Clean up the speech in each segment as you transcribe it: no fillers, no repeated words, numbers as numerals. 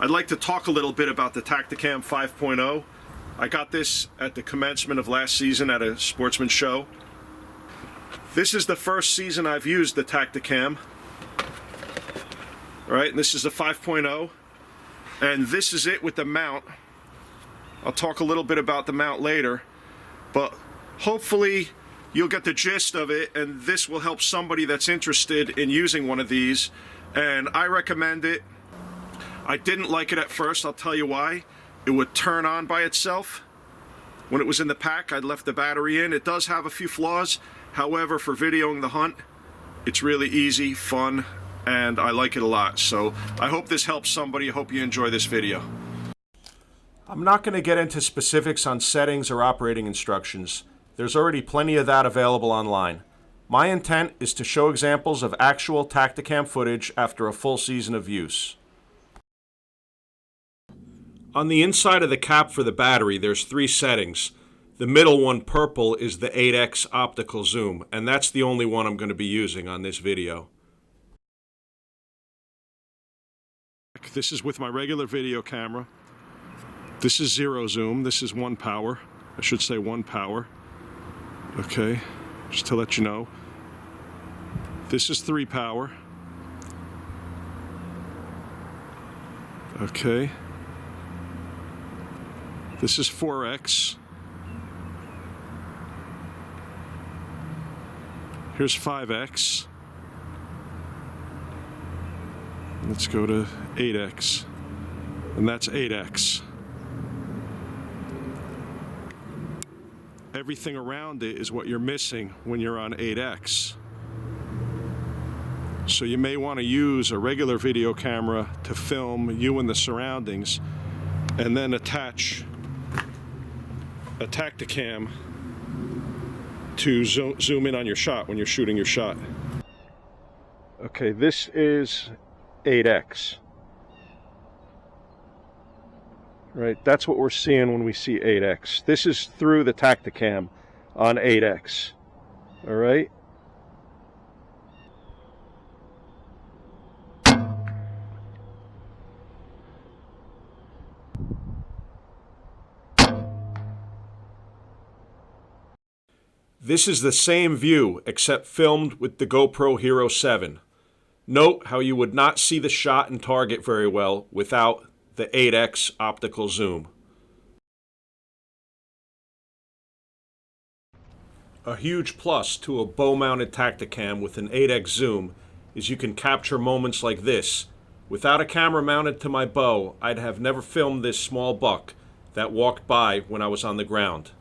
I'd like to talk a little bit about the Tacticam 5.0. I got this at the commencement of last season at a sportsman show. This is the first season I've used the Tacticam. All right, and this is the 5.0. And this is it with the mount. I'll talk a little bit about the mount later, but hopefully you'll get the gist of it, and this will help somebody that's interested in using one of these, and I recommend it. I didn't like it at first, I'll tell you why. It would turn on by itself. When it was in the pack, I'd left the battery in. It does have a few flaws. However, for videoing the hunt, it's really easy, fun, and I like it a lot. So I hope this helps somebody. I hope you enjoy this video. I'm not going to get into specifics on settings or operating instructions. There's already plenty of that available online. My intent is to show examples of actual Tacticam footage after a full season of use. On the inside of the cap for the battery, there's 3 settings. The middle one, purple, is the 8x optical zoom, and that's the only one I'm going to be using on this video. This is with my regular video camera. This is 0 zoom. This is 1 power. I should say 1 power. Okay, just to let you know. This is 3 power. Okay. This is 4x. Here's 5x. Let's go to 8x. And that's 8x. Everything around it is what you're missing when you're on 8x. So you may want to use a regular video camera to film you and the surroundings, and then attach a Tacticam to zoom in on your shot when you're shooting your shot. Okay, this is 8x. Right, that's what we're seeing when we see 8x. This is through the Tacticam on 8x. All right. This is the same view, except filmed with the GoPro Hero 7. Note how you would not see the shot and target very well without the 8x optical zoom. A huge plus to a bow-mounted Tacticam with an 8x zoom is you can capture moments like this. Without a camera mounted to my bow, I'd have never filmed this small buck that walked by when I was on the ground.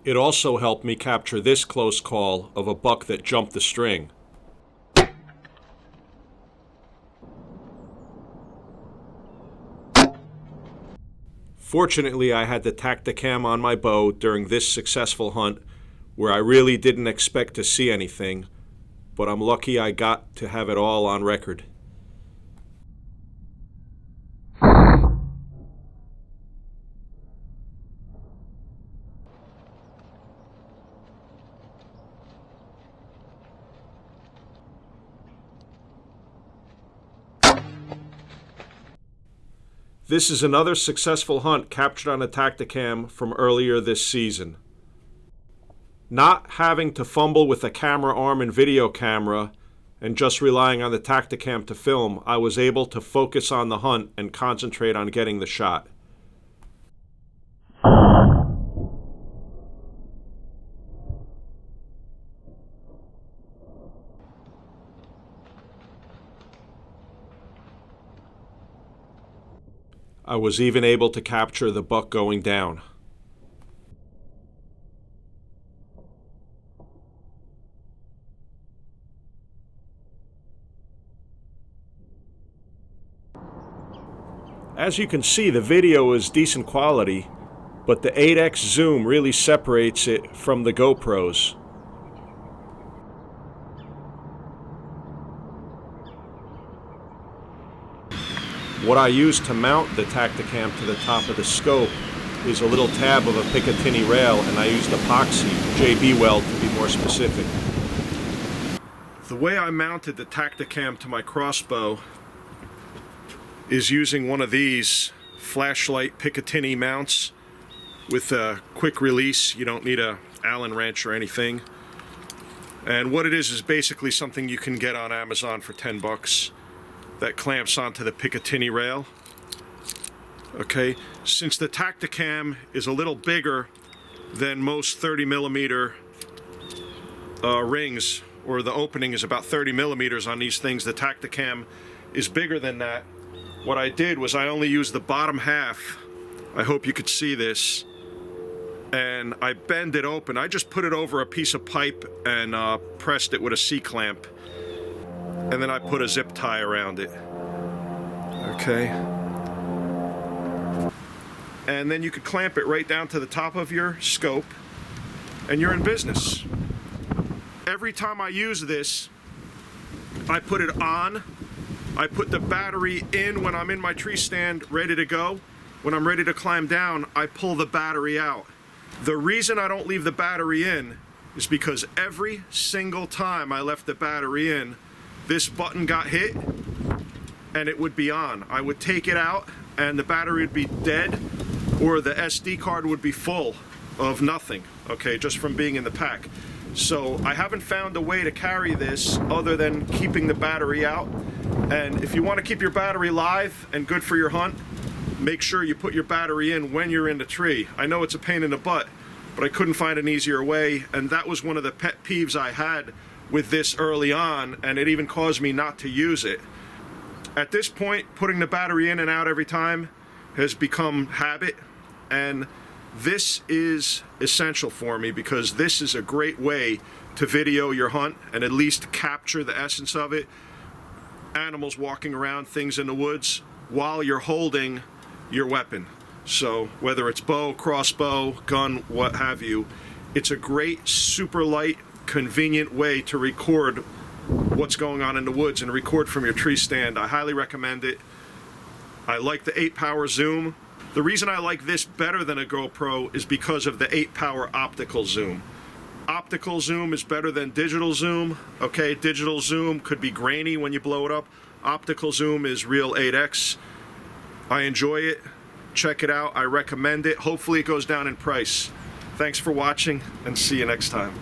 It also helped me capture this close call of a buck that jumped the string. Fortunately, I had the Tacticam on my bow during this successful hunt where I really didn't expect to see anything, but I'm lucky I got to have it all on record. This is another successful hunt captured on a Tacticam from earlier this season. Not having to fumble with a camera arm and video camera and just relying on the Tacticam to film, I was able to focus on the hunt and concentrate on getting the shot. I was even able to capture the buck going down. As you can see, the video is decent quality, but the 8x zoom really separates it from the GoPros. What I use to mount the Tacticam to the top of the scope is a little tab of a Picatinny rail, and I used epoxy, JB weld to be more specific. The way I mounted the Tacticam to my crossbow is using one of these flashlight Picatinny mounts with a quick release. You don't need a Allen wrench or anything. And what it is basically something you can get on Amazon for 10 bucks that clamps onto the Picatinny rail. Okay, since the Tactacam is a little bigger than most 30 millimeter rings, or the opening is about 30 millimeters on these things, the Tacticam is bigger than that. What I did was I only used the bottom half. I hope you could see this. And I bend it open. I just put it over a piece of pipe and pressed it with a C-clamp. And then I put a zip tie around it. Okay. And then you could clamp it right down to the top of your scope, and you're in business. Every time I use this, I put it on. I put the battery in when I'm in my tree stand ready to go. When I'm ready to climb down, I pull the battery out. The reason I don't leave the battery in is because every single time I left the battery in, this button got hit and it would be on. I would take it out and the battery would be dead, or the SD card would be full of nothing, okay, just from being in the pack. So I haven't found a way to carry this other than keeping the battery out. And if you want to keep your battery live and good for your hunt, make sure you put your battery in when you're in the tree. I know it's a pain in the butt, but I couldn't find an easier way, and that was one of the pet peeves I had with this early on, and it even caused me not to use it. At this point, putting the battery in and out every time has become habit, and this is essential for me because this is a great way to video your hunt and at least capture the essence of it. Animals walking around, things in the woods, while you're holding your weapon. So whether it's bow, crossbow, gun, what have you, it's a great, super light, convenient way to record what's going on in the woods and record from your tree stand. I highly recommend it. I like the 8-power zoom. The reason I like this better than a GoPro is because of the 8-power optical zoom. Optical zoom is better than digital zoom. Okay, digital zoom could be grainy when you blow it up. Optical zoom is real 8x. I enjoy it. Check it out. I recommend it. Hopefully it goes down in price. Thanks for watching, and see you next time.